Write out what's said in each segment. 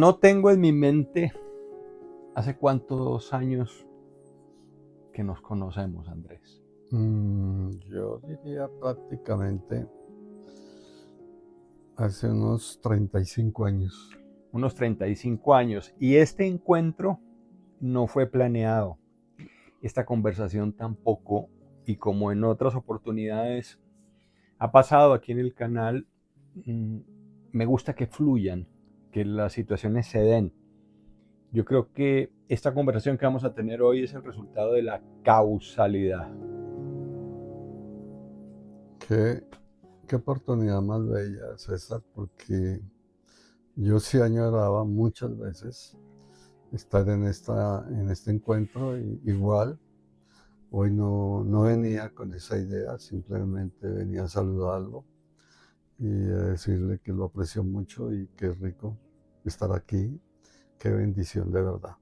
No tengo en mi mente hace cuántos años que nos conocemos, Andrés. Yo diría prácticamente hace unos 35 años. Unos 35 años. Y este encuentro no fue planeado. Esta conversación tampoco. Y como en otras oportunidades ha pasado aquí en el canal, me gusta que fluyan, que las situaciones se den. Yo creo que esta conversación que vamos a tener hoy es el resultado de la causalidad. Qué oportunidad más bella, César, porque yo sí añoraba muchas veces estar en este encuentro. Igual, hoy no venía con esa idea, simplemente venía a saludarlo y a decirle que lo aprecio mucho y que es rico estar aquí. Qué bendición de verdad.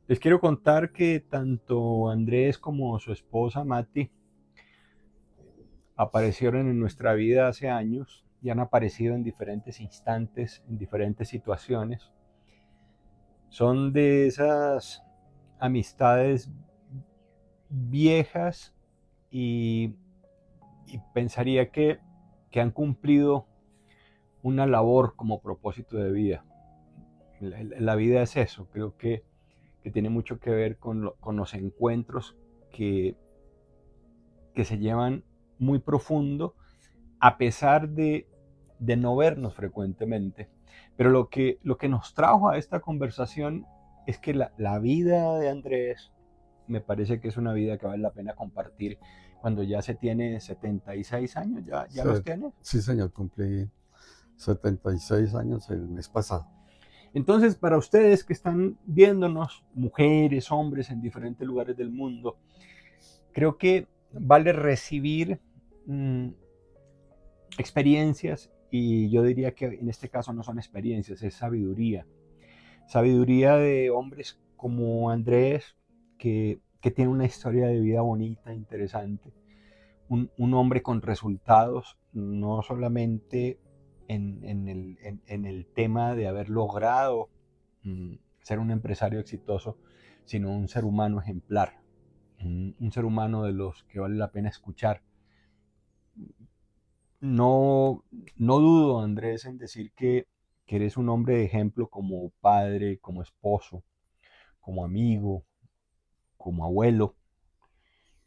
Les quiero contar que tanto Andrés como su esposa Mati aparecieron en nuestra vida hace años y han aparecido en diferentes instantes, en diferentes situaciones. Son de esas amistades viejas y, y pensaría que han cumplido una labor como propósito de vida. La vida es eso, creo que tiene mucho que ver con los encuentros que se llevan muy profundo a pesar de no vernos frecuentemente. Pero lo que nos trajo a esta conversación es que la vida de Andrés me parece que es una vida que vale la pena compartir cuando ya se tiene 76 años, ya los tiene. Sí, señor, cumplí 76 años el mes pasado. Entonces, para ustedes que están viéndonos, mujeres, hombres en diferentes lugares del mundo, creo que vale recibir experiencias, y yo diría que en este caso no son experiencias, es sabiduría. Sabiduría de hombres como Andrés, que tiene una historia de vida bonita, interesante. Un hombre con resultados, no solamente en el tema de haber logrado ser un empresario exitoso, sino un ser humano ejemplar, un ser humano de los que vale la pena escuchar. No, no dudo, Andrés, en decir que eres un hombre de ejemplo como padre, como esposo, como amigo, como abuelo,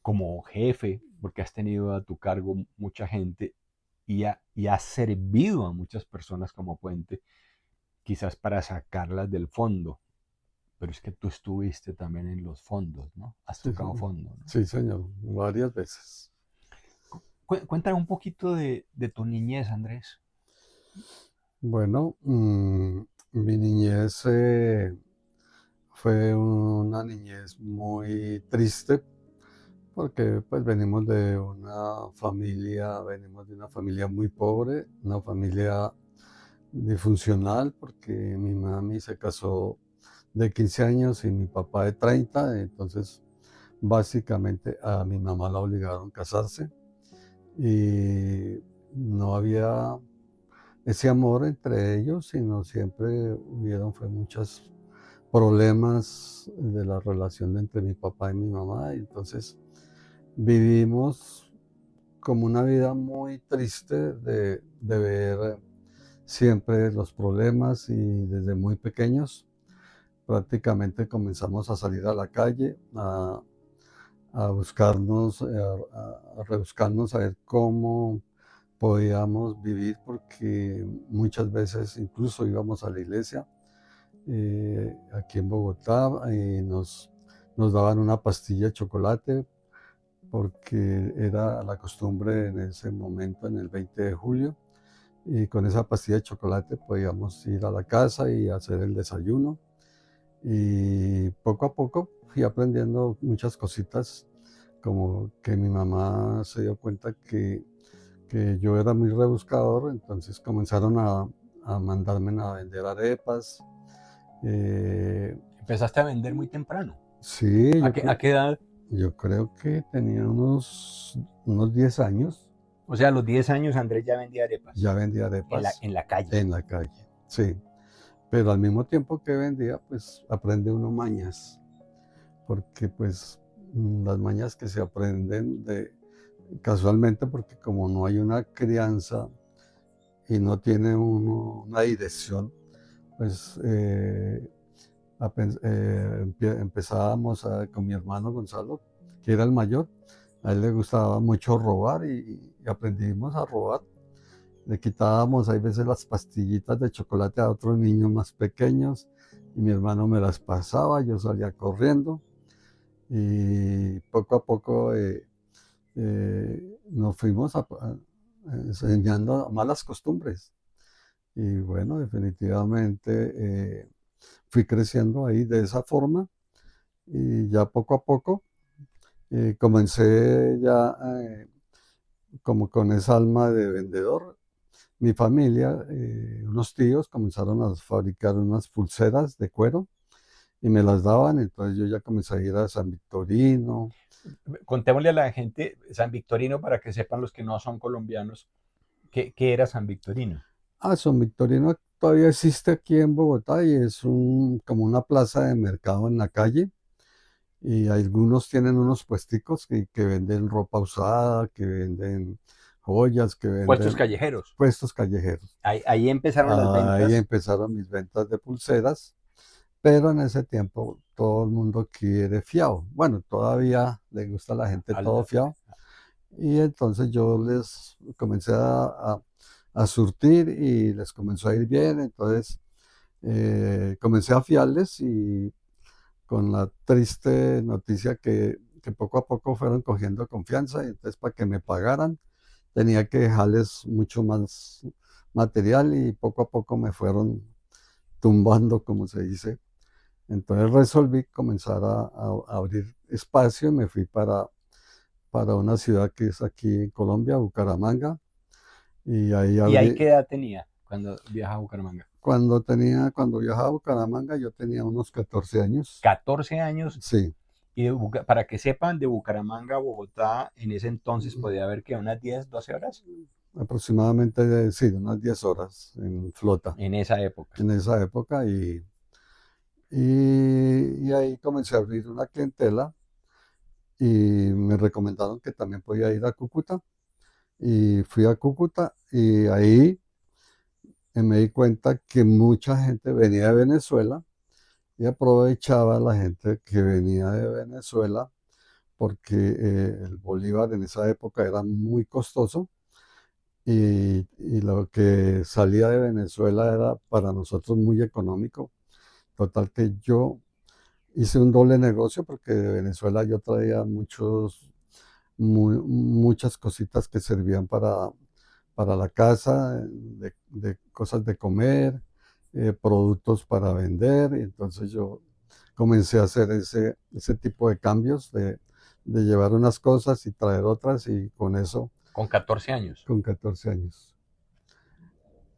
como jefe, porque has tenido a tu cargo mucha gente y has servido a muchas personas como puente, quizás para sacarlas del fondo. Pero es que tú estuviste también en los fondos, ¿no? Has Sí, tocado fondo, ¿no? sí, señor, varias veces. Cuéntame un poquito de tu niñez, Andrés. Bueno, mi niñez fue una niñez muy triste porque pues venimos de una familia muy pobre, una familia disfuncional porque mi mami se casó de 15 años y mi papá de 30. Entonces básicamente a mi mamá la obligaron a casarse y no había ese amor entre ellos, sino siempre fue muchos problemas de la relación entre mi papá y mi mamá. Y entonces vivimos como una vida muy triste de ver siempre los problemas, y desde muy pequeños prácticamente comenzamos a salir a la calle, a buscarnos, a rebuscarnos, a ver cómo podíamos vivir, porque muchas veces incluso íbamos a la iglesia aquí en Bogotá y nos daban una pastilla de chocolate porque era la costumbre en ese momento, en el 20 de julio, y con esa pastilla de chocolate podíamos ir a la casa y hacer el desayuno. Y poco a poco fui aprendiendo muchas cositas, como que mi mamá se dio cuenta que yo era muy rebuscador, entonces comenzaron a mandarme a vender arepas. Eh, Empezaste a vender muy temprano. sí, A qué edad? yo creo que tenía unos 10 años, O sea, a los 10 años Andrés ya vendía ya arepas vendía arepas en la calle. en la calle, sí. pero al mismo tiempo que vendía, pues aprende uno mañas, porque pues las mañas que se aprenden de casualmente, porque como no hay una crianza y no tiene uno una dirección, pues empezábamos con mi hermano Gonzalo, que era el mayor. A él le gustaba mucho robar y aprendimos a robar. Le quitábamos, hay veces, las pastillitas de chocolate a otros niños más pequeños y mi hermano me las pasaba, yo salía corriendo y poco a poco nos fuimos enseñando malas costumbres. Y bueno, definitivamente fui creciendo ahí de esa forma y ya poco a poco comencé ya como con esa alma de vendedor. Mi familia, unos tíos comenzaron a fabricar unas pulseras de cuero y me las daban, entonces yo ya comencé a ir a San Victorino. Contémosle a la gente San Victorino para que sepan los que no son colombianos qué era San Victorino. Ah, San Victorino todavía existe aquí en Bogotá y es como una plaza de mercado en la calle. Y algunos tienen unos puesticos que venden ropa usada, que venden joyas, que Puestos venden callejeros. puestos callejeros. Ahí empezaron las Ahí ventas. empezaron mis ventas de pulseras, pero en ese tiempo todo el mundo quiere fiado. Bueno, todavía le gusta a la gente todo al- fiado. Y entonces yo les comencé a surtir y les comenzó a ir bien. Entonces comencé a fiarles y con la triste noticia que poco a poco fueron cogiendo confianza y entonces para que me pagaran tenía que dejarles mucho más material y poco a poco me fueron tumbando, como se dice. Entonces resolví comenzar a abrir espacio y me fui para una ciudad que es aquí en Colombia, Bucaramanga, y ahí ¿Y ahí abrí. qué edad tenía cuando viajaba a Bucaramanga? Cuando viajaba a Bucaramanga, yo tenía unos 14 años. 14 años. Sí. Y para que sepan, de Bucaramanga a Bogotá, en ese entonces podía haber que unas 10 12 horas Aproximadamente, sí, unas 10 horas en flota en esa época. en esa época y ahí comencé a abrir una clientela y me recomendaron que también podía ir a Cúcuta y fui a Cúcuta y ahí me di cuenta que mucha gente venía de Venezuela y aprovechaba la gente que venía de Venezuela porque el bolívar en esa época era muy costoso y lo que salía de Venezuela era para nosotros muy económico. Total que yo hice un doble negocio porque de Venezuela yo traía muchas cositas que servían para la casa, de cosas de comer, productos para vender. Y entonces yo comencé a hacer ese tipo de cambios, de llevar unas cosas y traer otras y con eso, Con 14 años. con 14 años.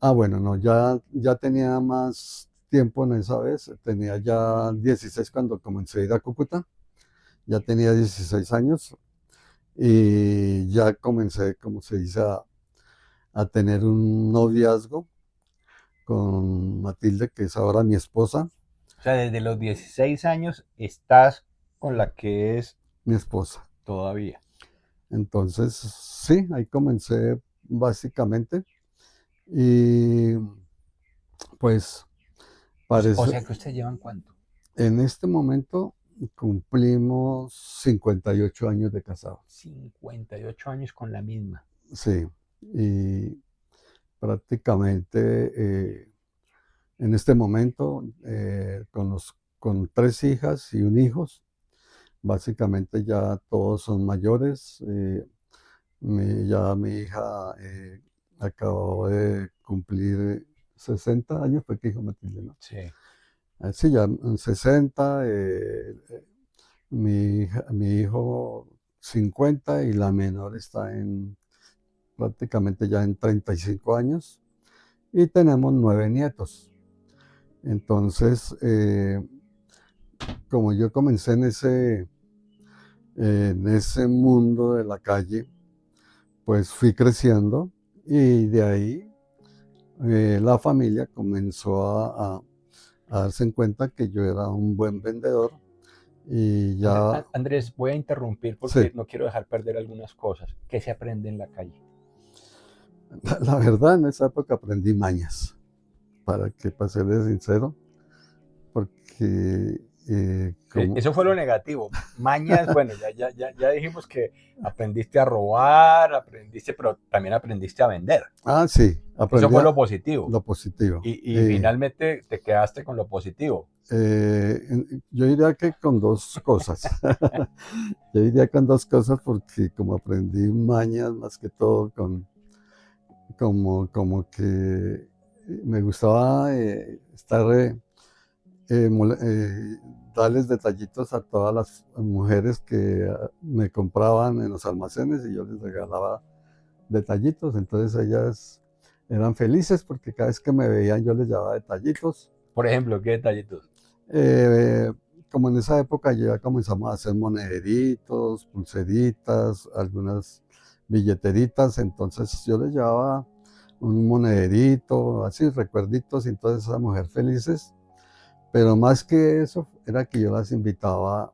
Ah, bueno, no, ya tenía más tiempo en esa vez, tenía ya 16 cuando comencé a ir a Cúcuta, ya tenía 16 años y ya comencé, como se dice, a tener un noviazgo con Matilde, que es ahora mi esposa, O sea, desde los 16 años estás con la que es mi esposa. todavía. Entonces, sí, ahí comencé básicamente y pues O parece, sea que ustedes llevan cuánto? en este momento cumplimos 58 años de casados. 58 años con la misma. Sí, y prácticamente en este momento con 3 hijas y un hijo, básicamente ya todos son mayores. Ya mi hija acabó de cumplir 60 años, fue que dijo Matilde, ¿no? Sí. Sí, ya en 60, mi hijo 50 y la menor está prácticamente ya en 35 años y tenemos 9 nietos. Entonces, como yo comencé en ese mundo de la calle, pues fui creciendo y de ahí la familia comenzó a darse en cuenta que yo era un buen vendedor y ya, Andrés, voy a interrumpir porque sí, no quiero dejar perder algunas cosas. ¿Qué se aprende en la calle? la verdad en esa época aprendí mañas, para serles sincero, porque como... Eso fue lo negativo. Mañas, bueno, ya dijimos que aprendiste a robar, aprendiste, pero también aprendiste a vender. Ah, sí, Eso aprendí fue lo positivo. lo positivo. Y finalmente te quedaste con lo positivo. Yo diría que con dos cosas. Yo diría con dos cosas porque como aprendí mañas más que todo como que me gustaba estar darles detallitos a todas las mujeres que me compraban en los almacenes y yo les regalaba detallitos. Entonces ellas eran felices porque cada vez que me veían yo les llevaba detallitos. Por ejemplo, ¿qué detallitos? Eh, Como en esa época ya comenzamos a hacer monederitos, pulseritas, algunas billeteritas, entonces yo les llevaba un monederito, así recuerditos, y entonces esa mujer felices. Pero más que eso, era que yo las invitaba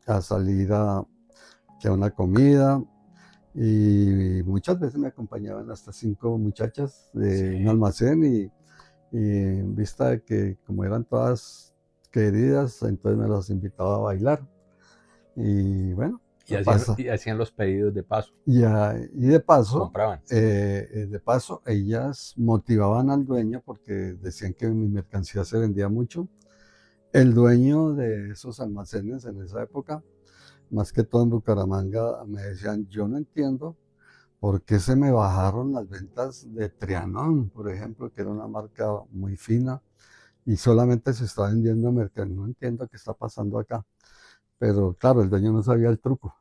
a salir que a una comida y muchas veces me acompañaban hasta 5 muchachas Sí. de un almacén y en vista de que como eran todas queridas, entonces me las invitaba a bailar. Y bueno, pasa. Y hacían los pedidos de paso. Y Compraban. de paso, ellas motivaban al dueño porque decían que mi mercancía se vendía mucho. El dueño de esos almacenes en esa época, más que todo en Bucaramanga, me decían, yo no entiendo por qué se me bajaron las ventas de Trianon, por ejemplo, que era una marca muy fina y solamente se está vendiendo mercancía. No entiendo qué está pasando acá. Pero claro, el dueño no sabía el truco.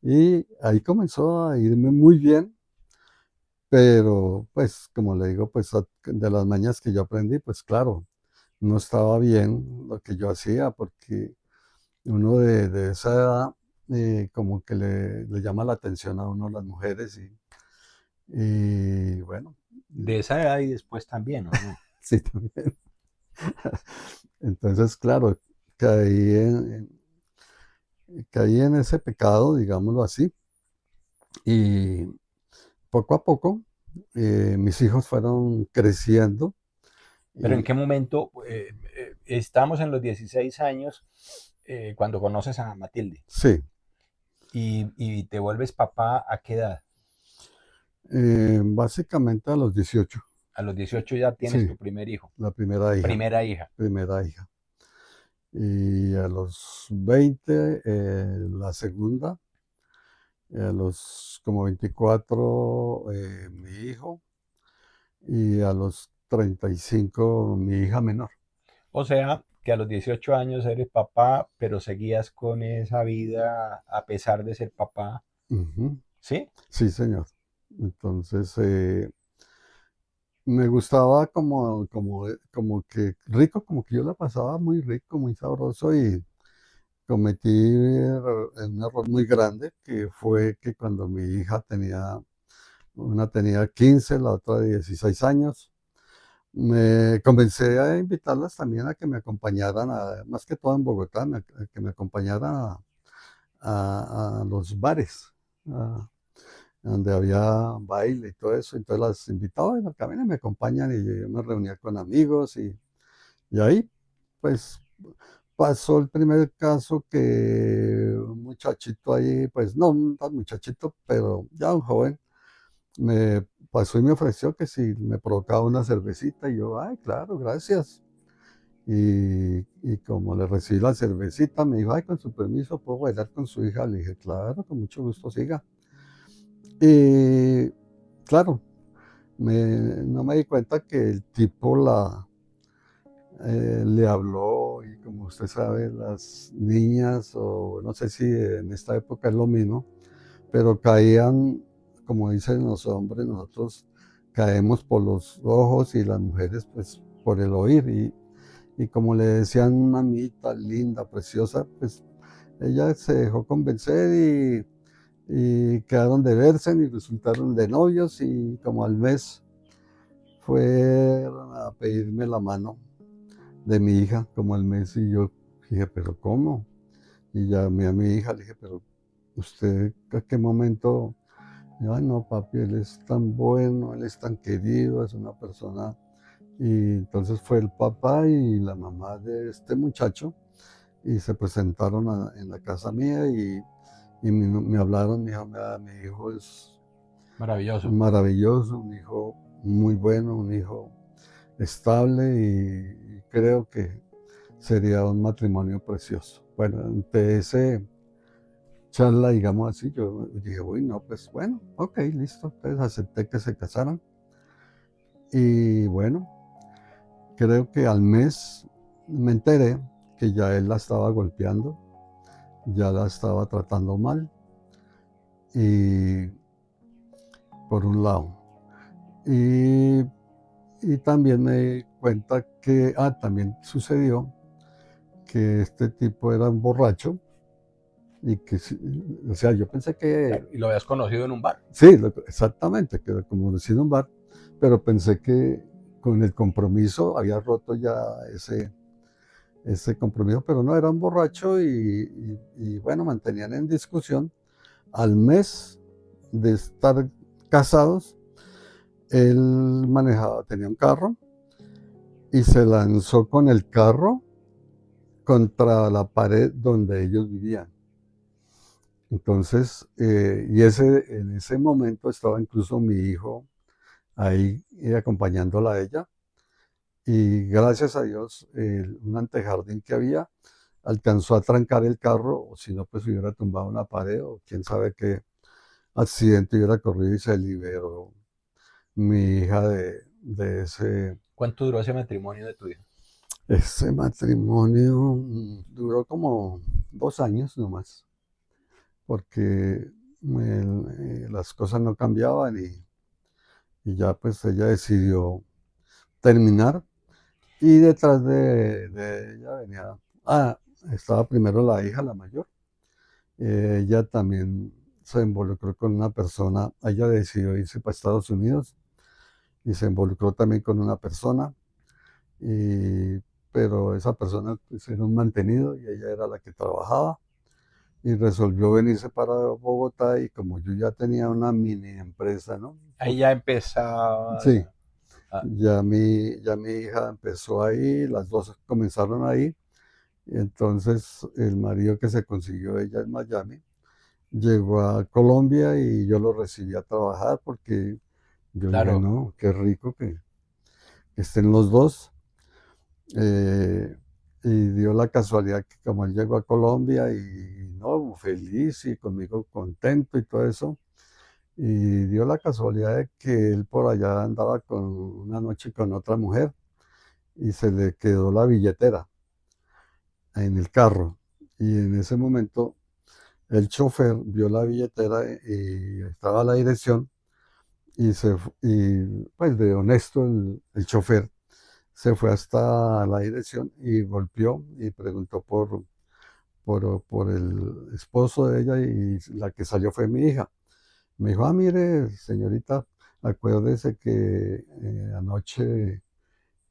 Y ahí comenzó a irme muy bien, pero pues como le digo, pues de las mañas que yo aprendí, pues claro, no estaba bien lo que yo hacía porque uno de esa edad como que le llama la atención a uno las mujeres y bueno, De esa edad y después también, ¿o no? sí también. Entonces, claro, caí caí en ese pecado, digámoslo así, y poco a poco mis hijos fueron creciendo Pero ¿en y qué momento? Estamos en los 16 años cuando conoces a Matilde sí, y te vuelves papá ¿a qué edad? básicamente a los 18, A los 18 ya tienes sí, tu primer hijo, la primera hija, primera hija. primera hija. Y a los 20, la segunda, y a los como 24, mi hijo, y a los 35, mi hija menor. O sea, que a los 18 años eres papá, pero seguías con esa vida a pesar de ser papá, Ujú. ¿sí? Sí, señor. Entonces, me gustaba como que rico, como que yo la pasaba muy rico, muy sabroso y cometí un error muy grande que fue que cuando mi hija una tenía 15, la otra 16 años, me comencé a invitarlas también a que me acompañaran, más que todo en Bogotá, a que me acompañaran a los bares, donde había baile y todo eso. Entonces las invitaba, bueno, caminen, me acompañan y yo me reunía con amigos y ahí pues pasó el primer caso que un muchachito ahí, pues no un tan muchachito, pero ya un joven, me pasó y me ofreció que si me provocaba una cervecita y yo, ay, claro, gracias. Y como le recibí la cervecita, me dijo, ay, con su permiso, ¿puedo bailar con su hija? Le dije, claro, con mucho gusto, siga. Y claro, no me di cuenta que el tipo le habló y como usted sabe, las niñas, o no sé si en esta época es lo mismo, pero caían, como dicen los hombres, nosotros caemos por los ojos y las mujeres pues por el oír. Y como le decían, mamita linda, preciosa, pues ella se dejó convencer y quedaron de verse y resultaron de novios y como al mes fueron a pedirme la mano de mi hija como al mes y yo dije, pero ¿cómo? Y llamé a mi hija, le dije, pero ¿usted a qué momento? Ay, no, papi, él es tan bueno, él es tan querido, es una persona. Y entonces fue el papá y la mamá de este muchacho y se presentaron en la casa mía y me hablaron, me dijo, "Mira, mi hijo es Maravilloso. maravilloso, un hijo muy bueno, un hijo estable y creo que sería un matrimonio precioso". Bueno, ante ese charla, digamos así, yo dije, uy, no, pues bueno, ok, listo. Entonces acepté que se casaran. Y bueno, creo que al mes me enteré que ya él la estaba golpeando, ya la estaba tratando mal. Y por un lado. Y, y también me di cuenta que, también sucedió que este tipo era un borracho y que, o sea, yo pensé que Claro, y lo habías conocido en un bar. sí, exactamente, que era como decir un bar, pero pensé que con el compromiso había roto ya ese compromiso, pero no, era un borracho y bueno, mantenían en discusión. Al mes de estar casados, él manejaba, tenía un carro y se lanzó con el carro contra la pared donde ellos vivían. Entonces, en ese momento estaba incluso mi hijo ahí acompañándola a ella. Y gracias a Dios, un antejardín que había alcanzó a trancar el carro, o si no, pues hubiera tumbado una pared, o quién sabe qué accidente hubiera corrido y se liberó mi hija de ¿Cuánto duró ese matrimonio de tu hija? ese matrimonio. Duró como 2 años nomás, porque las cosas no cambiaban y ya pues ella decidió terminar. Y detrás de ella venía, estaba primero la hija, la mayor. Ella también se involucró con una persona, ella decidió irse para Estados Unidos y se involucró también con una persona, y, pero esa persona pues, era un mantenido y ella era la que trabajaba y resolvió venirse para Bogotá y como yo ya tenía una mini empresa, ¿no? Ahí ya empezabas Sí, a- ya mi hija empezó ahí, las dos comenzaron ahí. Y entonces el marido que se consiguió ella en Miami llegó a Colombia y yo lo recibí a trabajar porque yo dije, claro, no, qué rico que estén los dos. Eh, y dio la casualidad que como él llegó a Colombia y no, feliz y conmigo contento y todo eso, y dio la casualidad de que él por allá andaba con una noche con otra mujer y se le quedó la billetera en el carro. Y en ese momento el chofer vio la billetera y estaba la dirección y pues de honesto el chofer se fue hasta la dirección y golpeó y preguntó por el esposo de ella y la que salió fue mi hija. Me dijo, mire, señorita, acuérdese que anoche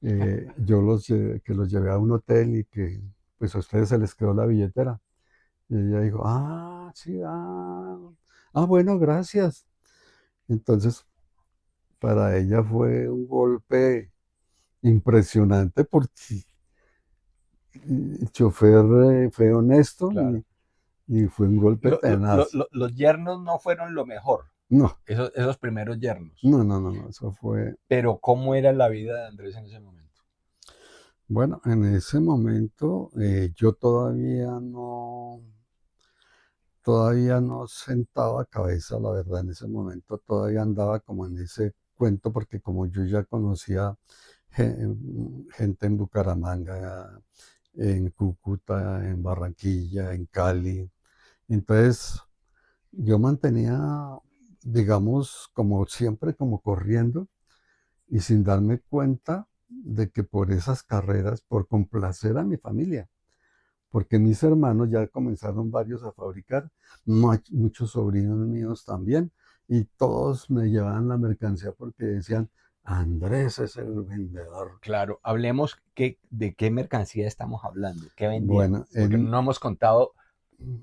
que los llevé a un hotel y que pues a ustedes se les quedó la billetera. Y ella dijo, sí, bueno, gracias. Entonces, para ella fue un golpe impresionante porque el chofer fue honesto claro. y fue un golpe tenaz. Los yernos no fueron lo mejor, No, esos primeros yernos. no, no, no, no, eso fue. Pero ¿cómo era la vida de Andrés en ese momento? Bueno, en ese momento yo todavía no sentaba cabeza, la verdad, en ese momento todavía andaba como en ese cuento, porque como yo ya conocía gente en Bucaramanga, en Cúcuta, en Barranquilla, en Cali, entonces yo mantenía, digamos, como siempre, como corriendo y sin darme cuenta de que por esas carreras, por complacer a mi familia, porque mis hermanos ya comenzaron varios a fabricar, muchos sobrinos míos también, y todos me llevaban la mercancía porque decían, Andrés es el vendedor. Claro, hablemos de qué mercancía estamos hablando, qué vendían, Bueno, porque no hemos contado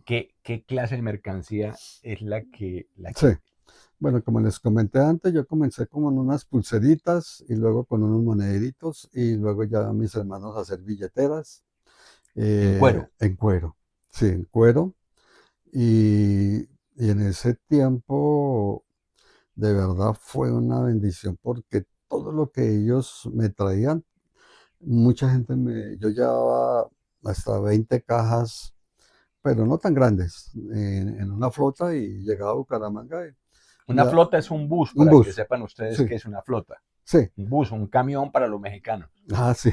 qué clase de mercancía es la sí. que, Bueno, como les comenté antes, yo comencé como en unas pulseritas y luego con unos monederitos y luego ya mis hermanos a hacer billeteras en cuero. en cuero. Sí, en cuero. Y en ese tiempo, de verdad fue una bendición porque todo lo que ellos me traían, mucha gente yo llevaba hasta 20 cajas, pero no tan grandes, en una flota y llegaba a Bucaramanga y Una flota es un bus, un para que bus. sepan ustedes Sí, qué es una flota. sí. Un bus, un camión para los mexicanos. Sí.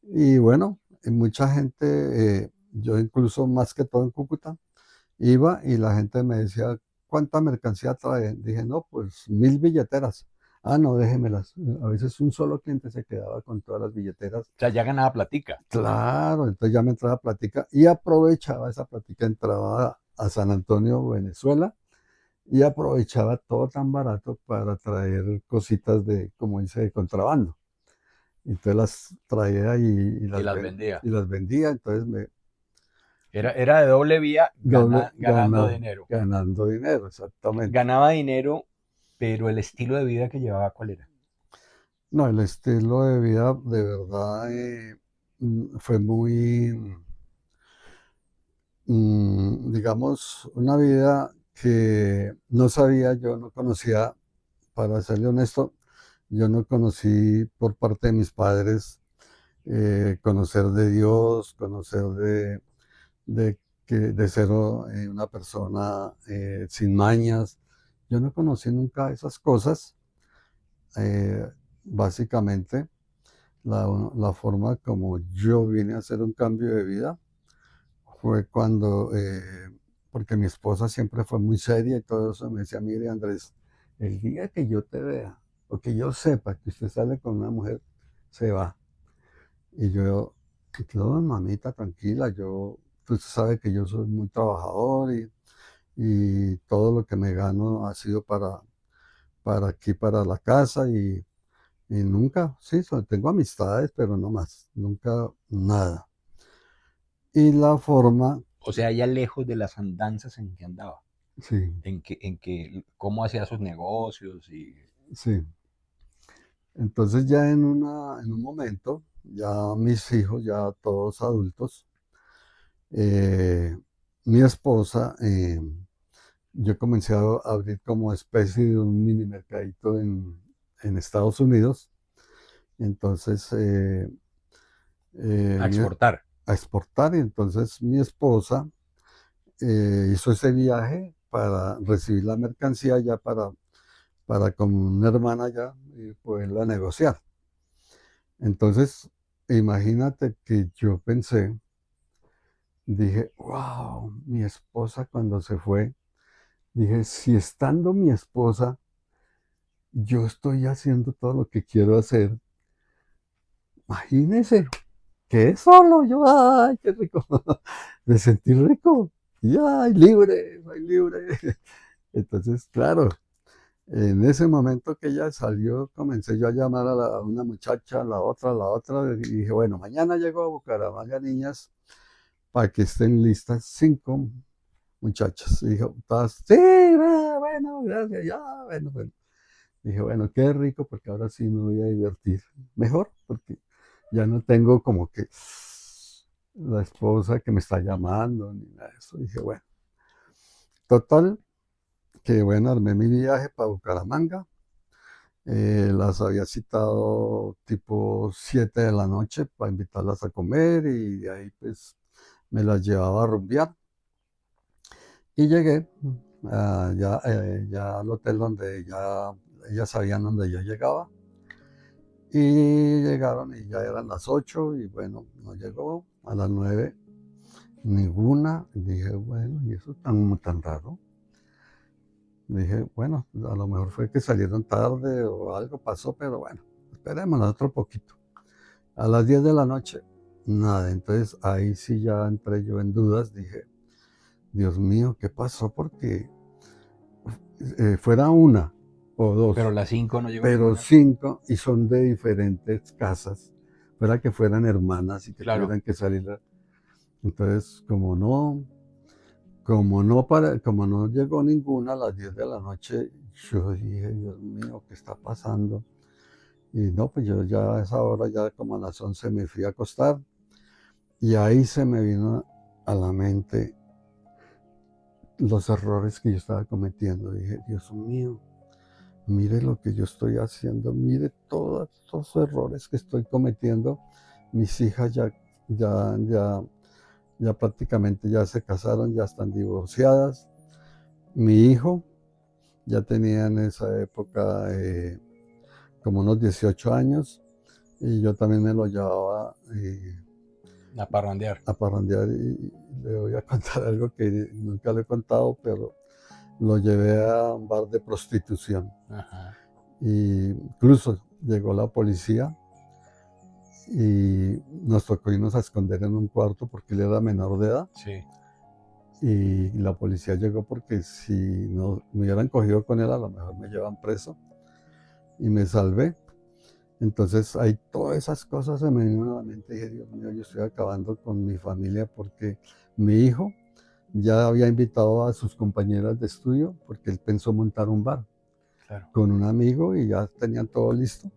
Y bueno, mucha gente, yo incluso más que todo en Cúcuta, iba y la gente me decía, ¿cuánta mercancía trae? Dije, no, pues 1000 billeteras. Ah, no, déjemelas. A veces un solo cliente se quedaba con todas las billeteras. O sea, ya ganaba platica. Claro, entonces ya me entraba plática y aprovechaba esa plática, entraba a San Antonio, Venezuela, y aprovechaba todo tan barato para traer cositas de, como dice, de contrabando. Entonces las traía Y las vendía. y las vendía, entonces me Era de doble vía ganando ganaba, dinero. ganando dinero, exactamente. Ganaba dinero, pero el estilo de vida que llevaba, ¿cuál era? No, el estilo de vida de verdad fue muy, digamos, una vida que no sabía, yo no conocía, para serle honesto, yo no conocí por parte de mis padres conocer de Dios, conocer de, de ser una persona sin mañas. Yo no conocí nunca esas cosas. eh, Básicamente, la forma como yo vine a hacer un cambio de vida fue cuando, porque mi esposa siempre fue muy seria y todo eso, me decía, mire Andrés, el día que yo te vea o que yo sepa que usted sale con una mujer, se va. Y yo, no, mamita, tranquila, tú sabes que yo soy muy trabajador y todo lo que me gano ha sido para aquí, para la casa y nunca, sí, tengo amistades, pero no más, nunca nada. Y la forma, O sea, ya lejos de las andanzas en que andaba, sí, cómo hacía sus negocios y sí. Entonces ya en un momento, ya mis hijos, ya todos adultos, eh, mi esposa, yo comencé a abrir como especie de un mini mercadito en Estados Unidos. Entonces, a exportar. a exportar. Y entonces mi esposa hizo ese viaje para recibir la mercancía ya para con una hermana ya y poderla negociar. Entonces, imagínate que yo pensé, dije, wow, mi esposa cuando se fue, dije, si estando mi esposa, yo estoy haciendo todo lo que quiero hacer, imagínese, que solo yo, ay, qué rico, me sentí rico, y ay, libre, soy libre. Entonces, claro, en ese momento que ella salió, comencé yo a llamar a una muchacha, a la otra, y dije, bueno, mañana llego a Bucaramanga, niñas, para que estén listas 5 muchachas. Y dijo, todas, sí, bueno, gracias, ya, bueno, bueno. Dije, bueno, qué rico, porque ahora sí me voy a divertir mejor, porque ya no tengo como que la esposa que me está llamando, ni nada de eso. Dije, bueno, total, que bueno, armé mi viaje para Bucaramanga. Las había citado tipo 7 de la noche para invitarlas a comer y de ahí pues me las llevaba a rumbear. Y llegué ya al hotel donde ya ellas sabían dónde yo llegaba. Y llegaron y ya eran las 8 y bueno, no llegó a las 9 ninguna. Y dije, bueno, ¿y eso tan raro? Dije, bueno, a lo mejor fue que salieron tarde o algo pasó, pero bueno, esperemos otro poquito. A las 10 de la noche, nada. Entonces ahí sí ya entré yo en dudas. Dije, Dios mío, ¿qué pasó? Porque fuera una. o Pero dos, las 5 no llegó pero ninguna. 5 y son de diferentes casas, fuera que fueran hermanas y que Claro. tuvieran que salir. Entonces, como no llegó ninguna a las 10 de la noche, yo dije, Dios mío, ¿qué está pasando? Y no, pues yo ya a esa hora, ya como a las 11 me fui a acostar y ahí se me vino a la mente los errores que yo estaba cometiendo. Dije, Dios mío, mire lo que yo estoy haciendo, mire todos estos errores que estoy cometiendo. Mis hijas ya prácticamente ya se casaron, ya están divorciadas. Mi hijo ya tenía en esa época como unos 18 años y yo también me lo llevaba A parrandear. a parrandear y le voy a contar algo que nunca le he contado, pero lo llevé a un bar de prostitución. Ajá. Y incluso llegó la policía y nos tocó irnos a esconder en un cuarto porque él era menor de edad. Sí. Y la policía llegó porque si no me hubieran cogido con él, a lo mejor me llevan preso. Y me salvé. Entonces ahí todas esas cosas se me vinieron a la mente y dije, Dios mío, yo estoy acabando con mi familia porque mi hijo ya había invitado a sus compañeras de estudio porque él pensó montar un bar Claro. con un amigo y ya tenían todo listo.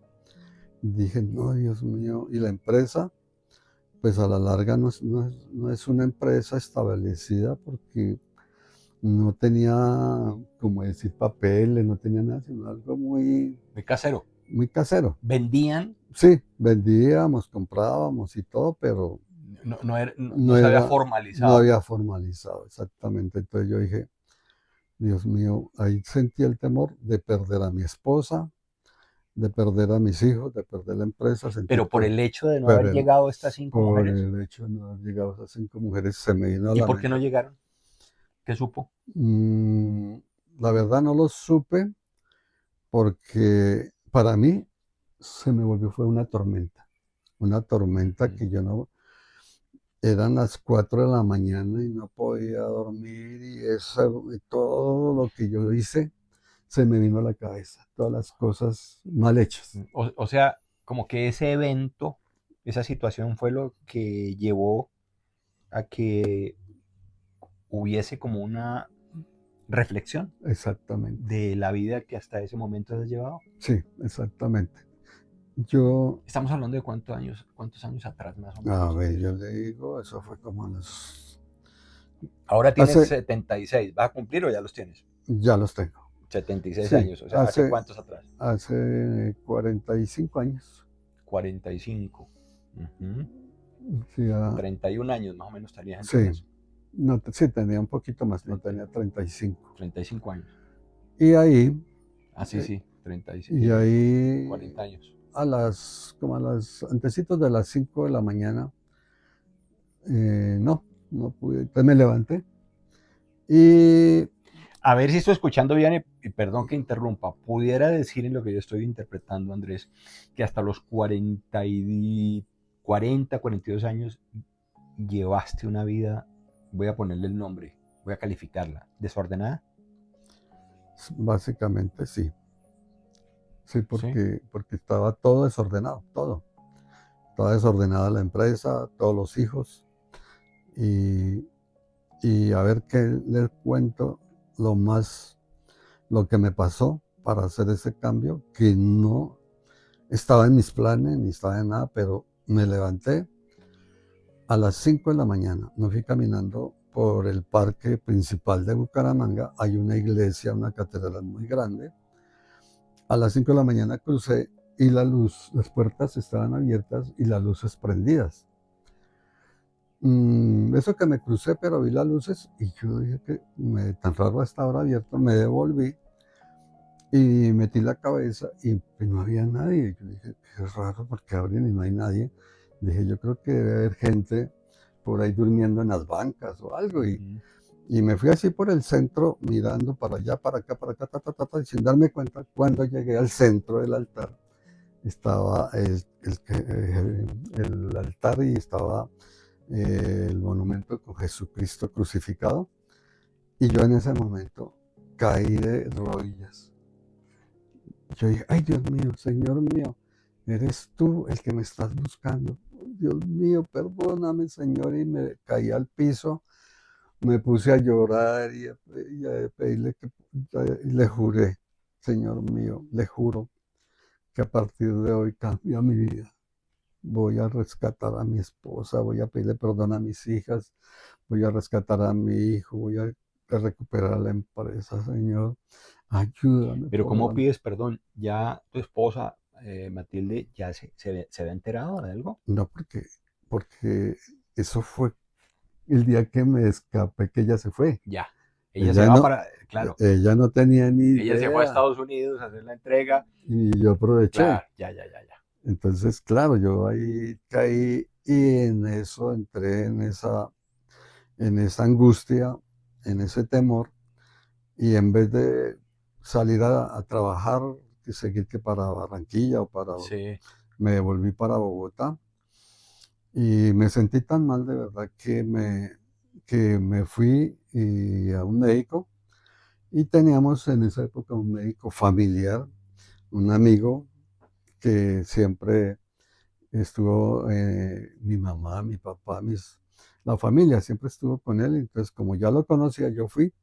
Dije, no, Dios mío, y la empresa, pues a la larga no es una empresa establecida porque no tenía, como decir, papeles, no tenía nada, sino algo De casero. muy casero. Vendían, Sí, vendíamos, comprábamos y todo, pero no se había no formalizado. había formalizado exactamente. Entonces yo dije, Dios mío, ahí sentí el temor de perder a mi esposa, de perder a mis hijos, de perder la empresa, sentí Pero por el hecho de no por haber llegado estas 5 por mujeres. el hecho de no haber llegado a esas 5 mujeres, se me vino a ¿Y la por qué no mente. llegaron? ¿Qué supo? Mm, la verdad no lo supe porque para mí se me volvió, fue una tormenta que yo no, eran las 4 de la mañana y no podía dormir y todo lo que yo hice se me vino a la cabeza, todas las cosas mal hechas. O sea, como que ese evento, esa situación fue lo que llevó a que hubiese como una reflexión Exactamente. de la vida que hasta ese momento has llevado. Sí, exactamente. Yo, Estamos hablando de cuántos años atrás más o a menos, ver, Andrés. yo le digo, eso fue como a los... Ahora tienes Hace, 76, ¿vas a cumplir o ya los tienes? ya los tengo. 76 Sí, años, o sea, ¿hace cuántos atrás? hace 45 años. 45. Ujú. Sí, 31 años más o menos estarías sí, entonces. no, sí, tenía un poquito más, no 30, tenía 35. 35 años. Y ahí, Ah, sí, eh, sí, 36, y ahí 40 años. como a las, antecitos de las 5 de la mañana, no pude, entonces me levanté y A ver si estoy escuchando bien y perdón que interrumpa. Pudiera decir en lo que yo estoy interpretando, Andrés, que hasta los 42 años llevaste una vida, voy a ponerle el nombre, voy a calificarla, desordenada. básicamente sí, sí, Sí. porque estaba todo desordenado, todo. Estaba desordenada la empresa, todos los hijos. Y, y a ver qué les cuento, lo más, lo que me pasó para hacer ese cambio, que no estaba en mis planes, ni estaba en nada, pero me levanté a las 5 de la mañana, me fui caminando por el parque principal de Bucaramanga, hay una iglesia, una catedral muy grande. A las 5 de la mañana crucé y la luz, las puertas estaban abiertas y las luces prendidas. Eso que me crucé, pero vi las luces y yo dije que tan raro a esta hora abierto, me devolví y metí la cabeza y pues, no había nadie. Yo dije, qué raro porque abren y no hay nadie. Dije, yo creo que debe haber gente por ahí durmiendo en las bancas o algo. Ujú. Y me fui así por el centro, mirando para allá, para acá, y sin darme cuenta, cuando llegué al centro del altar, estaba el altar y estaba el monumento con Jesucristo crucificado. Y yo en ese momento caí de rodillas. Yo dije, ay Dios mío, Señor mío, eres tú el que me estás buscando. Dios mío, perdóname, Señor, y me caí al piso, me puse a llorar y a pedirle y le juré, Señor mío, le juro que a partir de hoy cambia mi vida. Voy a rescatar a mi esposa, voy a pedirle perdón a mis hijas, voy a rescatar a mi hijo, a recuperar la empresa, Señor. Ayúdame, Pero por ¿cómo favor. pides perdón? ¿Ya tu esposa, Matilde, ya se había enterado de algo? No, porque eso fue el día que me escapé, que ella se fue. Ya. Ella se Ella va no, para, claro, ella no tenía ni ella se fue a idea Estados Unidos a hacer la entrega. y yo aproveché. Claro, ya, ya, ya, ya. Entonces, claro, yo ahí caí y en eso entré en esa angustia, en ese temor, y en vez de salir a trabajar, que seguir que para Barranquilla Sí, me devolví para Bogotá y me sentí tan mal de verdad que me fui a un médico y teníamos en esa época un médico familiar, un amigo que siempre estuvo, mi mamá, mi papá, la familia siempre estuvo con él. Entonces, como ya lo conocía, yo fui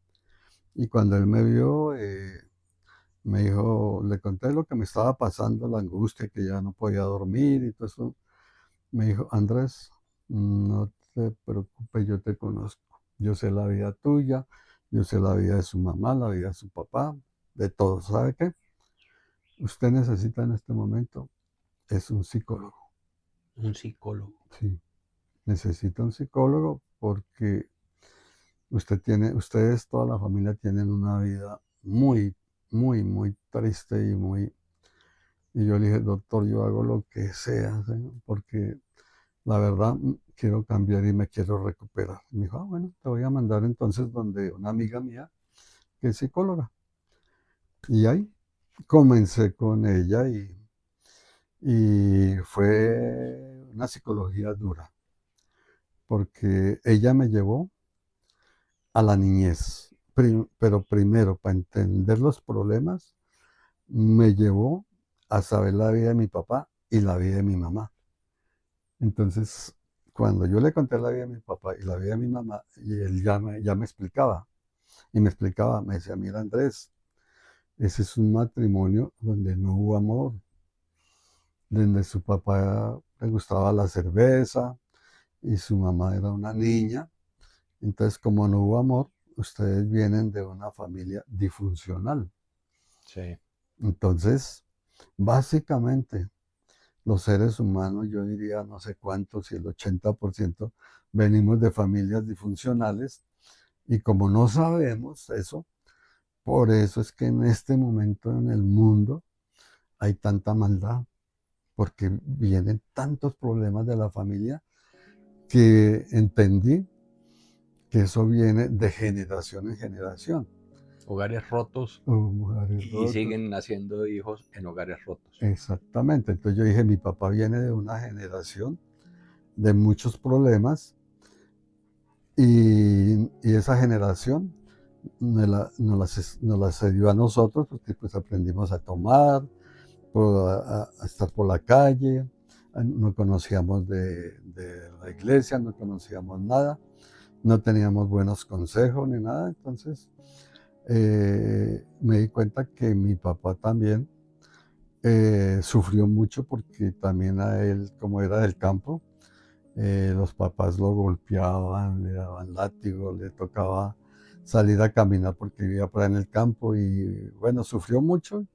y cuando él me vio, me dijo, le conté lo que me estaba pasando, la angustia, que ya no podía dormir y todo eso. Me dijo, Andrés, no te preocupes, yo te conozco. Yo sé la vida tuya, yo sé la vida de su mamá, la vida de su papá, de todos. ¿Sabe qué? Usted necesita en este momento es un psicólogo. un psicólogo. Sí, necesita un psicólogo porque ustedes, toda la familia, tienen una vida muy, muy, muy triste y yo le dije, doctor, yo hago lo que sea, señor, porque la verdad quiero cambiar y me quiero recuperar. Me dijo, bueno, te voy a mandar entonces donde una amiga mía que es psicóloga. Y ahí comencé con ella y fue una psicología dura, porque ella me llevó a la niñez. Pero primero, para entender los problemas, me llevó a saber la vida de mi papá y la vida de mi mamá. Entonces, cuando yo le conté la vida de mi papá y la vida de mi mamá, y él ya me explicaba, me decía, mira Andrés, ese es un matrimonio donde no hubo amor, donde su papá le gustaba la cerveza y su mamá era una niña. Entonces, como no hubo amor, ustedes vienen de una familia disfuncional. Sí. Entonces, básicamente, los seres humanos, yo diría no sé cuántos, si el 80% venimos de familias disfuncionales y como no sabemos eso, por eso es que en este momento en el mundo hay tanta maldad, porque vienen tantos problemas de la familia que entendí que eso viene de generación en generación. Hogares rotos Mujeres y rotas. siguen naciendo hijos en hogares rotos. Exactamente. Entonces yo dije, mi papá viene de una generación de muchos problemas y esa generación nos la cedió a nosotros porque pues aprendimos a tomar, a estar por la calle, no conocíamos de la iglesia, no conocíamos nada, no teníamos buenos consejos ni nada. Entonces me di cuenta que mi papá también sufrió mucho porque también a él, como era del campo, los papás lo golpeaban, le daban látigo, le tocaba salir a caminar porque vivía por ahí en el campo y bueno, sufrió mucho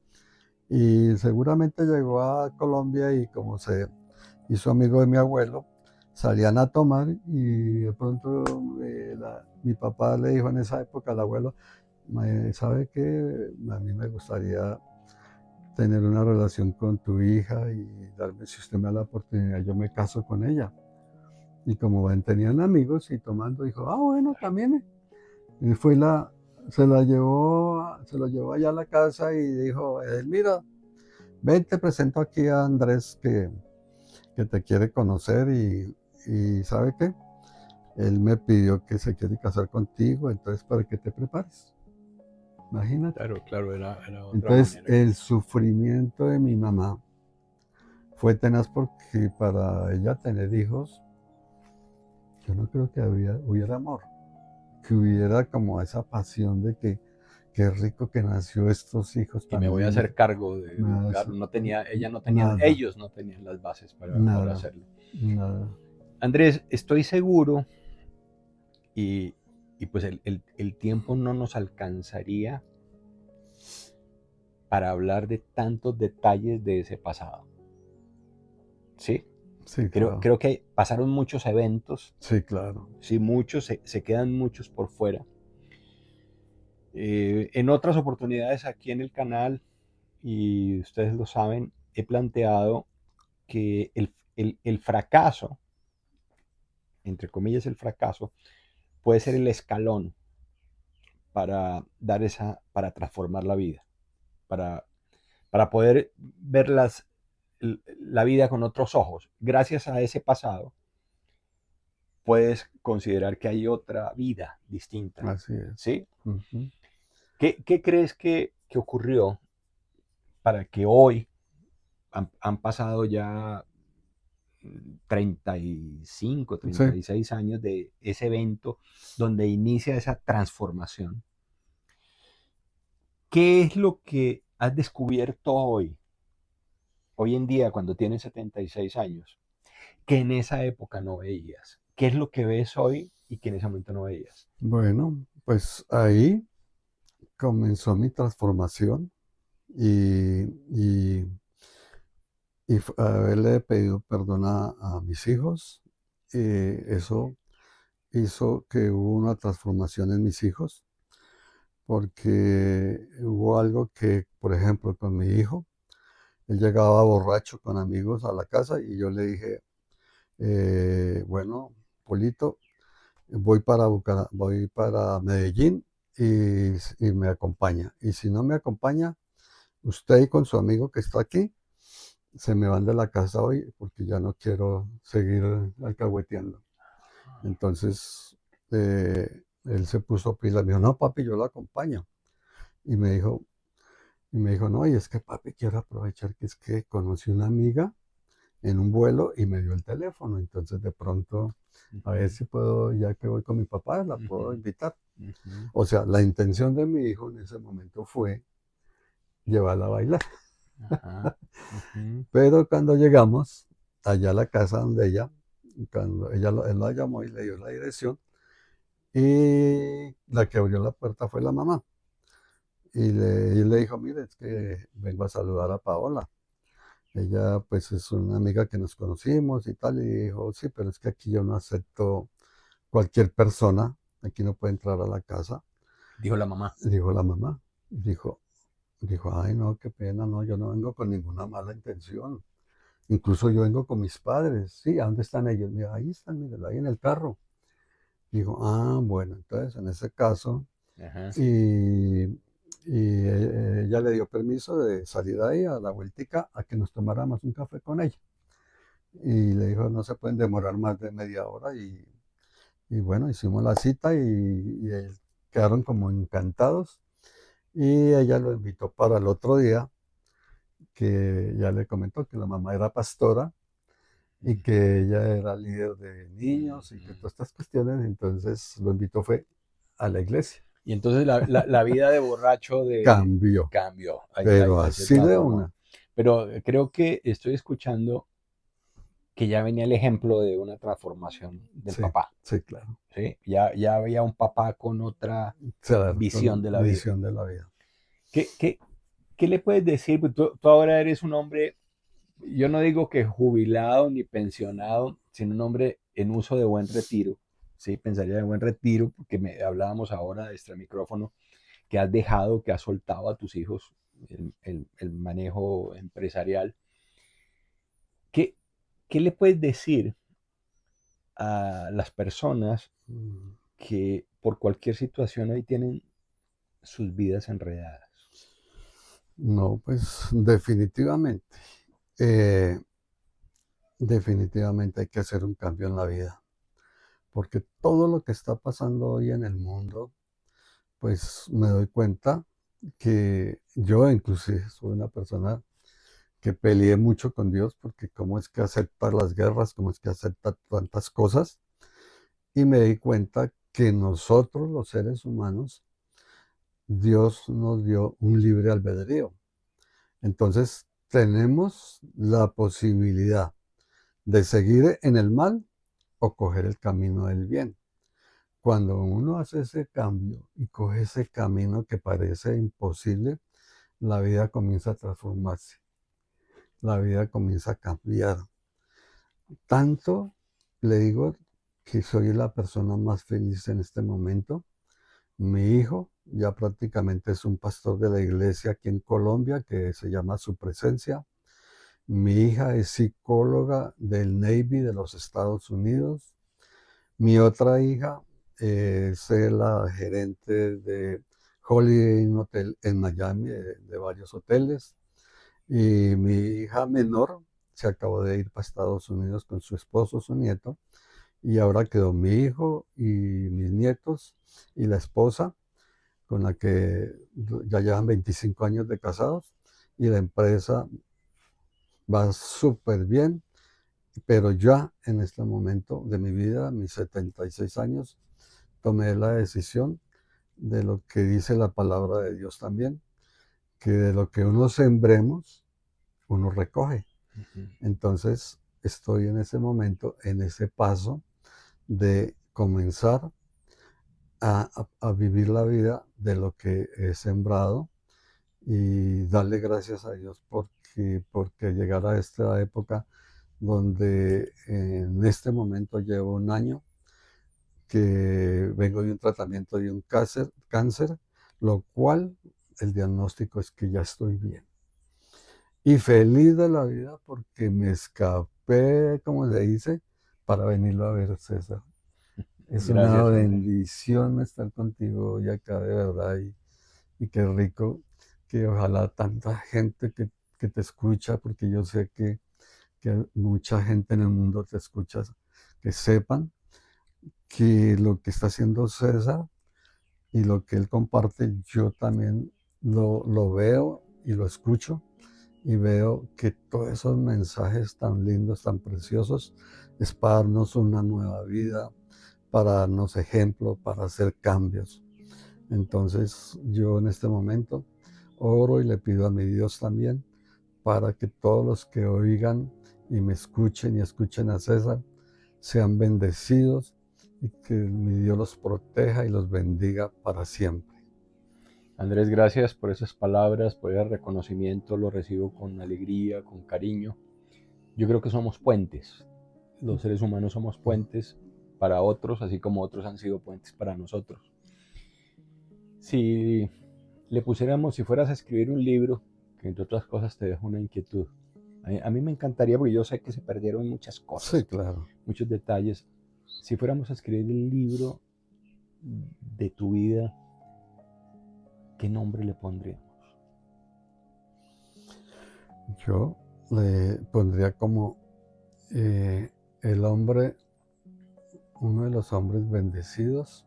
y seguramente llegó a Colombia y como se hizo amigo de mi abuelo, salían a tomar y de pronto mi papá le dijo en esa época al abuelo, ¿sabe qué? A mí me gustaría tener una relación con tu hija y darme, si usted me da la oportunidad, yo me caso con ella. Y como ven, tenían amigos y tomando, dijo, bueno, también. Y se lo llevó allá a la casa y dijo, mira, ven, te presento aquí a Andrés que te quiere conocer y ¿sabe qué? Él me pidió que se quiere casar contigo, entonces para que te prepares. imagínate. Claro, claro, era otra Entonces, manera. el sufrimiento de mi mamá fue tenaz porque para ella tener hijos, yo no creo que hubiera amor, que hubiera como esa pasión de que qué rico que nació estos hijos Y me tan voy a lindos. hacer cargo de Nada, educarlo. No tenía, ella no tenía, nada, ellos no tenían las bases para nada, hacerlo. nada. Andrés, estoy seguro y, y pues el tiempo no nos alcanzaría para hablar de tantos detalles de ese pasado. ¿Sí? Sí, Creo, claro, creo que pasaron muchos eventos, sí, claro. sí, muchos, se quedan muchos por fuera. En otras oportunidades aquí en el canal, y ustedes lo saben, he planteado que el fracaso, entre comillas el fracaso, puede ser el escalón para dar para transformar la vida, para, para poder ver la vida con otros ojos. Gracias a ese pasado, puedes considerar que hay otra vida distinta. Así es. ¿Sí? Ujú. ¿Qué crees que ocurrió para que hoy han pasado ya 35, Sí, 36 años de ese evento donde inicia esa transformación? ¿Qué es lo que has descubierto hoy en día, cuando tienes 76 años, que en esa época no veías? ¿Qué es lo que ves hoy y que en ese momento no veías? bueno, pues ahí comenzó mi transformación y, y, haberle pedido perdón a mis hijos. Eso hizo que hubo una transformación en mis hijos, porque hubo algo que, por ejemplo, con mi hijo, él llegaba borracho con amigos a la casa y yo le dije, bueno, Polito, voy para Medellín y me acompaña. Y si no me acompaña, usted y con su amigo que está aquí, se me van de la casa hoy porque ya no quiero seguir alcahueteando. Entonces, él se puso pila, me dijo, no, papi, yo lo acompaño. Y me dijo, no, y es que papi, quiero aprovechar que es que conocí una amiga en un vuelo y me dio el teléfono. Entonces, de pronto, a ver Ujú, si puedo, ya que voy con mi papá, la puedo ujú, invitar. ujú. O sea, la intención de mi hijo en ese momento fue llevarla a bailar. Ajá, ujú, Pero cuando llegamos allá a la casa donde ella, cuando él la llamó y le dio la dirección, y la que abrió la puerta fue la mamá. Y le dijo, mire, es que vengo a saludar a Paola. Ella pues es una amiga que nos conocimos y tal. Y dijo, sí, pero es que aquí yo no acepto cualquier persona. Aquí no puede entrar a la casa. dijo la mamá. Dijo la mamá. Dijo, ay, no, qué pena, no, yo no vengo con ninguna mala intención. Incluso yo vengo con mis padres. Sí, ¿a dónde están ellos? Mira, ahí están, mira, ahí en el carro. Dijo, ah, bueno, entonces en ese caso, Ajá. y, ella le dio permiso de salir ahí a la vueltica a que nos tomáramos un café con ella. Y le dijo, no se pueden demorar más de media hora. Y bueno, hicimos la cita y quedaron como encantados. Y ella lo invitó para el otro día, que ya le comentó que la mamá era pastora y que ella era líder de niños y que Ujú. todas estas cuestiones. Entonces lo invitó fue a la iglesia. Y entonces la vida de borracho Cambió, cambió, pero ahí se así de transformó. una. Pero creo que estoy escuchando que ya venía el ejemplo de una transformación del Sí, papá, sí, claro. ¿sí? Ya había un papá con otra Claro, visión con de la vida. visión de la vida. ¿Qué le puedes decir? Pues tú ahora eres un hombre, yo no digo que jubilado ni pensionado, sino un hombre en uso de buen retiro. Sí, pensaría de buen retiro, porque hablábamos ahora de este micrófono, que has dejado, que has soltado a tus hijos el manejo empresarial. ¿Qué, ¿Qué le puedes decir a las personas Mm, que por cualquier situación hoy tienen sus vidas enredadas? No, pues definitivamente, eh, definitivamente hay que hacer un cambio en la vida, porque todo lo que está pasando hoy en el mundo, pues me doy cuenta que yo inclusive soy una persona que peleé mucho con Dios porque cómo es que acepta las guerras, cómo es que acepta tantas cosas. Y me di cuenta que nosotros los seres humanos, Dios nos dio un libre albedrío. Entonces tenemos la posibilidad de seguir en el mal o coger el camino del bien. Cuando uno hace ese cambio y coge ese camino que parece imposible, la vida comienza a transformarse, la vida comienza a cambiar. Tanto le digo que soy la persona más feliz en este momento. Mi hijo ya prácticamente es un pastor de la iglesia aquí en Colombia que se llama Su Presencia. Mi hija es psicóloga del Navy de los Estados Unidos. Mi otra hija es la gerente de Holiday Inn Hotel en Miami, de varios hoteles. Y mi hija menor se acabó de ir para Estados Unidos con su esposo, su nieto. Y ahora quedó mi hijo y mis nietos y la esposa con la que ya llevan 25 años de casados. Y la empresa va súper bien. Pero ya en este momento de mi vida, a mis 76 años, tomé la decisión de lo que dice la palabra de Dios también, que de lo que uno sembremos, uno recoge. Ujú. Entonces estoy en ese momento, en ese paso de comenzar a vivir la vida de lo que he sembrado y darle gracias a Dios porque llegar a esta época donde en este momento llevo un año que vengo de un tratamiento de un cáncer, lo cual el diagnóstico es que ya estoy bien. Y feliz de la vida porque me escapé, como se dice, para venirlo a ver, César. Es una Gracias, Andrés. bendición estar contigo hoy acá de verdad y qué rico que ojalá tanta gente que te escucha, porque yo sé que mucha gente en el mundo te escucha, que sepan que lo que está haciendo César y lo que él comparte, yo también lo veo y lo escucho y veo que todos esos mensajes tan lindos, tan preciosos, es para darnos una nueva vida, para darnos ejemplo, para hacer cambios. Entonces yo en este momento oro y le pido a mi Dios también para que todos los que oigan y me escuchen y escuchen a César sean bendecidos y que mi Dios los proteja y los bendiga para siempre. Andrés, gracias por esas palabras, por el reconocimiento, lo recibo con alegría, con cariño. Yo creo que somos puentes. Los seres humanos somos puentes para otros, así como otros han sido puentes para nosotros. Si le pusiéramos, si fueras a escribir un libro, que entre otras cosas te dejo una inquietud, a mí me encantaría, porque yo sé que se perdieron muchas Sí, cosas, claro. muchos detalles. Si fuéramos a escribir el libro de tu vida, ¿qué nombre le pondríamos? Yo le pondría como el hombre, uno de los hombres bendecidos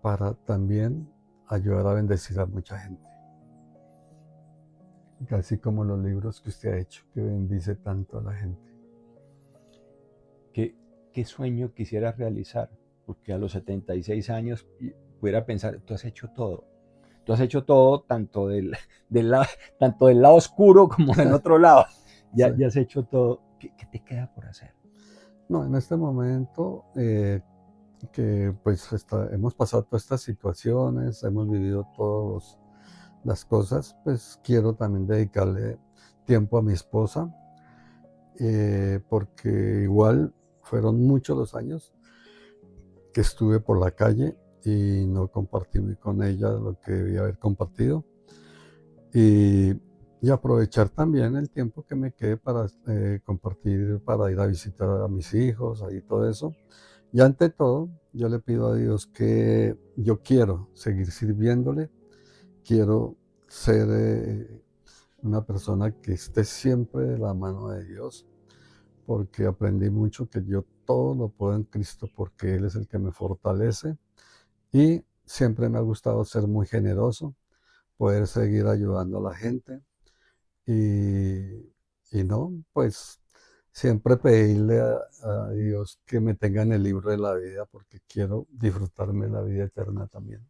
para también ayudar a bendecir a mucha gente. Así como los libros que usted ha hecho, que bendice tanto a la gente. ¿Qué, qué sueño quisieras realizar? Porque a los 76 años pudiera pensar, tú has hecho todo. Tú has hecho todo del, la- tanto del lado oscuro como del otro lado. Sí. Ya has hecho todo. ¿Qué te queda por hacer? No, en este momento que pues hemos pasado todas estas situaciones, hemos vivido todas las cosas, pues quiero también dedicarle tiempo a mi esposa, porque igual fueron muchos los años que estuve por la calle y no compartí con ella lo que debía haber compartido. Y, y aprovechar también el tiempo que me quede para compartir, para ir a visitar a mis hijos y todo eso. Y ante todo, yo le pido a Dios que yo quiero seguir sirviéndole, quiero ser una persona que esté siempre de la mano de Dios, porque aprendí mucho que yo todo lo puedo en Cristo porque Él es el que me fortalece. Y siempre me ha gustado ser muy generoso, poder seguir ayudando a la gente y, y no, pues siempre pedirle a Dios que me tenga en el libro de la vida porque quiero disfrutarme la vida eterna también.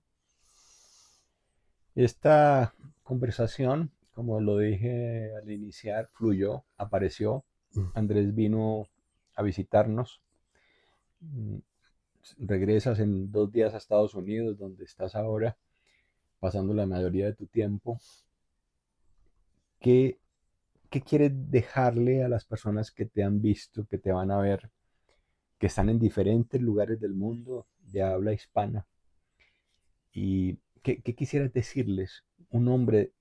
Esta conversación, como lo dije al iniciar, fluyó, apareció. Mm. Andrés vino a visitarnos. Mm, Regresas en 2 días a Estados Unidos, donde estás ahora, pasando la mayoría de tu tiempo. ¿Qué, qué quieres dejarle a las personas que te han visto, que te van a ver, que están en diferentes lugares del mundo de habla hispana? ¿Y qué quisieras decirles? Un hombre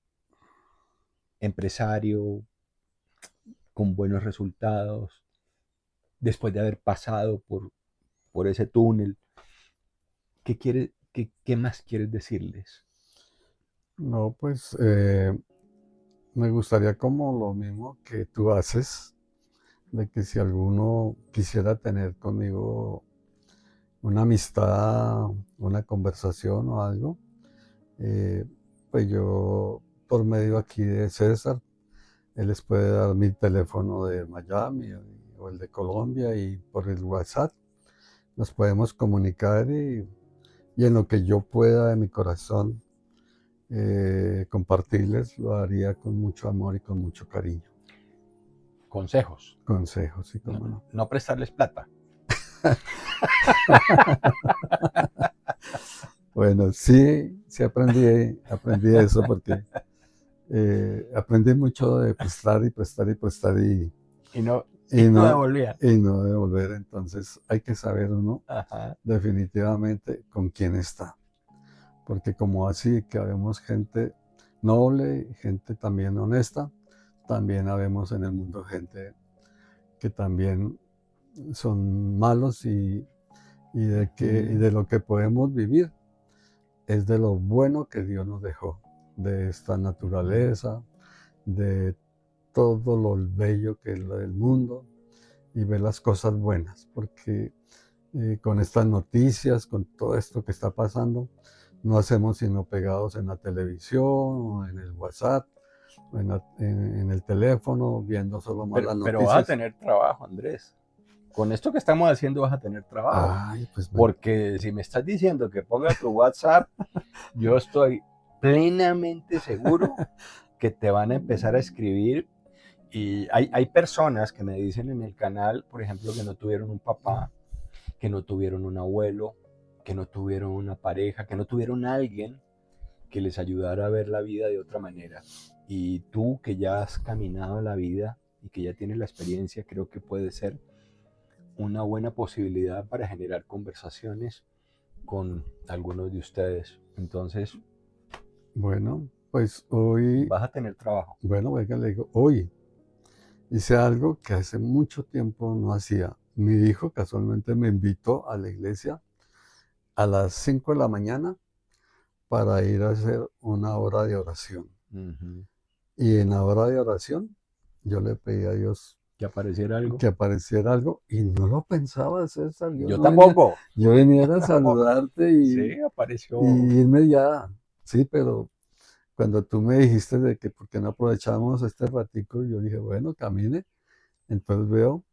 empresario con buenos resultados, después de haber pasado por ese túnel, qué más quieres decirles? No, pues me gustaría como lo mismo que tú haces, de que si alguno quisiera tener conmigo una amistad, una conversación o algo, eh, pues yo por medio aquí de César, él les puede dar mi teléfono de Miami o el de Colombia y por el WhatsApp nos podemos comunicar y en lo que yo pueda de mi corazón compartirles, lo haría con mucho amor y con mucho cariño. Consejos, Consejos, sí, no, cómo no. no prestarles plata. Bueno, sí, sí aprendí eso porque aprendí mucho de prestar y prestar y prestar Y no, y y no no, devolvían. y no devolver. Entonces hay que saber uno Ajá. definitivamente con quién está. Porque como así que habemos gente noble, gente también honesta, también habemos en el mundo gente que también son malos y de lo que podemos vivir es de lo bueno que Dios nos dejó, de esta naturaleza, de todo lo bello que es el mundo y ver las cosas buenas, porque con estas noticias, con todo esto que está pasando, no hacemos sino pegados en la televisión o en el WhatsApp o en el teléfono, viendo solo malas Pero vas a noticias. tener trabajo, Andrés. Con esto que estamos haciendo vas a tener trabajo. Ay, pues bueno, Porque si me estás diciendo que ponga tu WhatsApp, yo estoy plenamente seguro que te van a empezar a escribir. Y hay personas que me dicen en el canal, por ejemplo, que no tuvieron un papá, que no tuvieron un abuelo, que no tuvieron una pareja, que no tuvieron alguien que les ayudara a ver la vida de otra manera. Y tú que ya has caminado la vida y que ya tienes la experiencia, creo que puede ser una buena posibilidad para generar conversaciones con algunos de ustedes. Entonces, bueno, pues hoy, vas a tener trabajo. bueno, venga, le digo, hoy hice algo que hace mucho tiempo no hacía. Mi hijo casualmente me invitó a la iglesia a las 5 de la mañana para ir a hacer una hora de oración. Ujú. Y en la hora de oración yo le pedí a Dios Que apareciera algo. que apareciera algo y no lo pensaba, César. Yo tampoco. Yo venía a Tampoco. saludarte Sí, y apareció. irme ya. Sí, pero cuando tú me dijiste de que por qué no aprovechamos este ratico, yo dije, bueno, camine. Entonces veo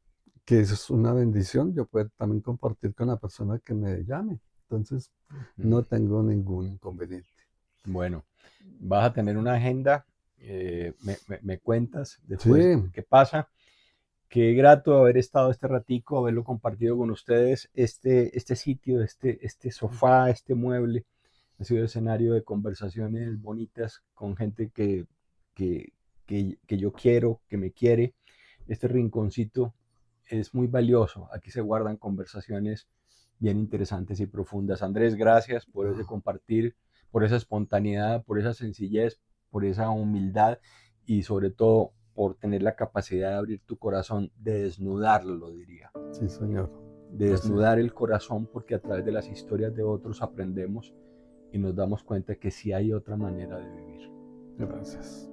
que eso es una bendición. Yo puedo también compartir con la persona que me llame. Entonces, no tengo ningún inconveniente. Bueno, vas a tener una agenda. Me cuentas Sí, después qué pasa. Qué grato haber estado este ratico, haberlo compartido con ustedes. Este sitio, este sofá, este mueble, ha sido escenario de conversaciones bonitas con gente que, que yo quiero, que me quiere. Este rinconcito es muy valioso. Aquí se guardan conversaciones bien interesantes y profundas. Andrés, gracias por ese compartir, por esa espontaneidad, por esa sencillez, por esa humildad y sobre todo por tener la capacidad de abrir tu corazón, de desnudarlo, diría. sí, señor. De Así. desnudar el corazón porque a través de las historias de otros aprendemos y nos damos cuenta que sí hay otra manera de vivir. Gracias.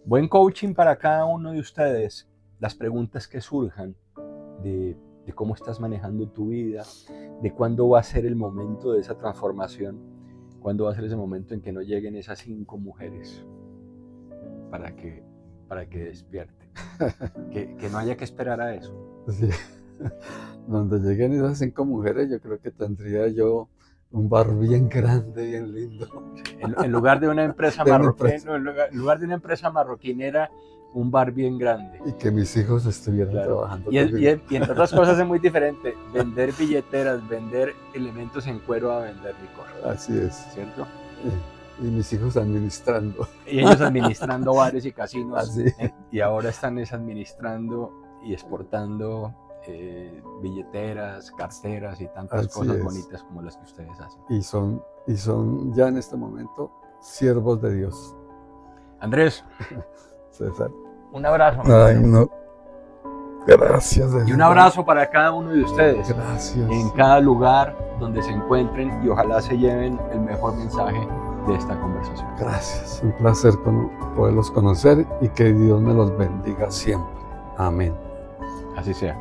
Buen coaching para cada uno de ustedes. Las preguntas que surjan de cómo estás manejando tu vida, de cuándo va a ser el momento de esa transformación. ¿Cuándo va a ser ese momento en que no lleguen esas 5 mujeres para que despierte? Que no haya que esperar a eso. Sí. Donde lleguen esas 5 mujeres, yo creo que tendría yo un bar bien grande, bien lindo. En lugar de una empresa marroquina, en lugar de una empresa marroquinera, un bar bien grande. Y que mis hijos estuvieran trabajando. Y entre otras cosas es muy diferente vender billeteras, vender elementos en cuero a vender licor. Así es. ¿Cierto? Y mis hijos administrando. Y ellos administrando bares y casinos. Así. Y ahora están administrando y exportando billeteras, carteras y tantas Así cosas es. bonitas como las que ustedes hacen. Y son ya en este momento siervos de Dios. Andrés, César. un abrazo. Ay, no. Gracias. Y un abrazo para cada uno de ustedes. Gracias. En cada lugar donde se encuentren, y ojalá se lleven el mejor mensaje de esta conversación. Gracias. Un placer poderlos conocer y que Dios me los bendiga siempre. Amén. Así sea.